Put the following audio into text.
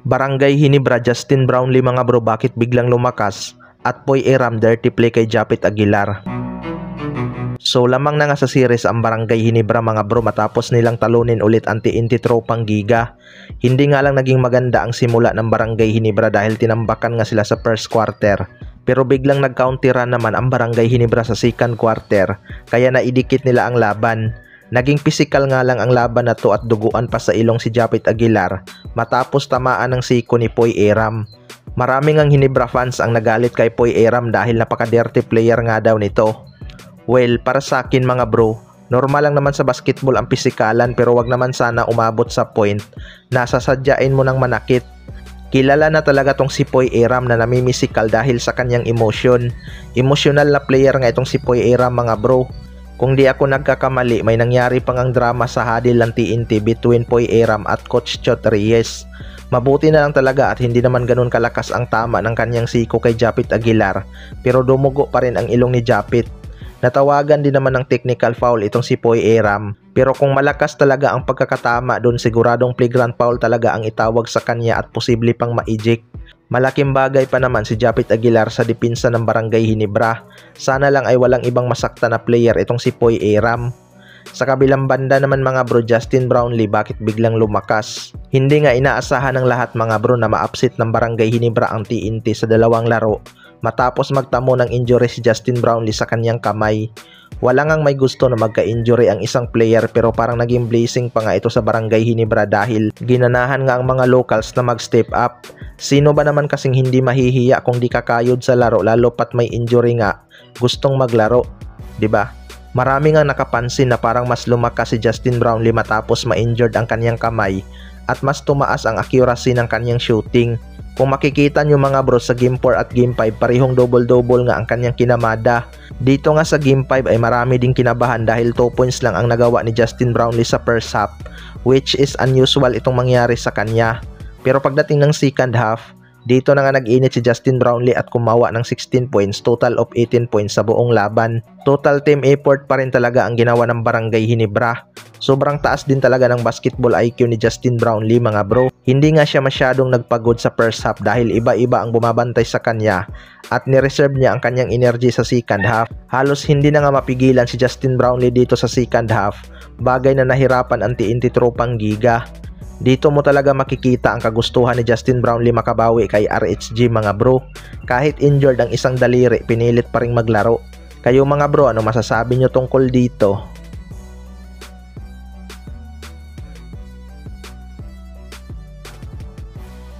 Barangay Hinebra, Justin Brownlee mga bro, bakit biglang lumakas? At Poy Eram, dirty play kay Japit Aguilar. So lamang na nga sa series ang Barangay Hinebra mga bro matapos nilang talunin ulit ang TNT tropang Giga. Hindi nga lang naging maganda ang simula ng Barangay Hinebra dahil tinambakan nga sila sa first quarter. Pero biglang nag-counter run naman ang Barangay Hinebra sa second quarter kaya naidikit nila ang laban. Naging physical nga lang ang laban na to at duguan pa sa ilong si Japit Aguilar matapos tamaan ng siko ni Poy Eram. Maraming ang Hinebra fans ang nagalit kay Poy Eram dahil napaka-dirty player nga daw nito. Well, para sa akin mga bro, normal lang naman sa basketball ang pisikalan pero wag naman sana umabot sa point na sasadyain mo ng manakit. Kilala na talaga tong si Poy Eram na namimisikal dahil sa kanyang emosyon. Emotional na player nga itong si Poy Eram mga bro. Kung di ako nagkakamali, may nangyari pang ang drama sa hadil ng TNT between Poy Eram at Coach Chot Reyes. Mabuti na lang talaga at hindi naman ganun kalakas ang tama ng kanyang siko kay Japit Aguilar pero dumugo pa rin ang ilong ni Japit. Natawagan din naman ng technical foul itong si Poy Eram pero kung malakas talaga ang pagkakatama doon siguradong flagrant foul talaga ang itawag sa kanya at posible pang ma-eject. Malaking bagay pa naman si Japit Aguilar sa depensa ng Barangay Hinebra. Sana lang ay walang ibang masakta na player itong si Poy Eram. Sa kabilang banda naman mga bro, Justin Brownlee bakit biglang lumakas? Hindi nga inaasahan ng lahat mga bro na ma-upset ng Barangay Hinebra ang TNT sa dalawang laro matapos magtamo ng injury si Justin Brownlee sa kanyang kamay. Wala ngang may gusto na magka-injury ang isang player pero parang naging blessing pa nga ito sa Barangay Hinebra dahil ginanahan nga ang mga locals na mag-step up. Sino ba naman kasing hindi mahihiya kung di kakayod sa laro lalo pat may injury nga gustong maglaro, 'di ba? Marami nga nakapansin na parang mas lumakas si Justin Brownlee matapos ma-injured ang kanyang kamay at mas tumaas ang accuracy ng kanyang shooting. Kung makikita nyo mga bro sa Game 4 at Game 5 parehong double-double nga ang kanyang kinamada. Dito nga sa Game 5 ay marami ding kinabahan dahil 2 points lang ang nagawa ni Justin Brownlee sa first half which is unusual itong mangyari sa kanya. Pero pagdating ng second half, dito na nga nag-init si Justin Brownlee at kumawa ng 16 points, total of 18 points sa buong laban. Total team effort pa rin talaga ang ginawa ng Barangay Hinebra. Sobrang taas din talaga ng basketball IQ ni Justin Brownlee mga bro. Hindi nga siya masyadong nagpagod sa first half dahil iba-iba ang bumabantay sa kanya at nireserve niya ang kanyang energy sa second half. Halos hindi na nga mapigilan si Justin Brownlee dito sa second half, bagay na nahirapan ang TNT tropang Giga. Dito mo talaga makikita ang kagustuhan ni Justin Brownlee makabawi kay RHG mga bro. Kahit injured ang isang daliri, pinilit pa ring maglaro. Kayo mga bro, ano masasabi nyo tungkol dito?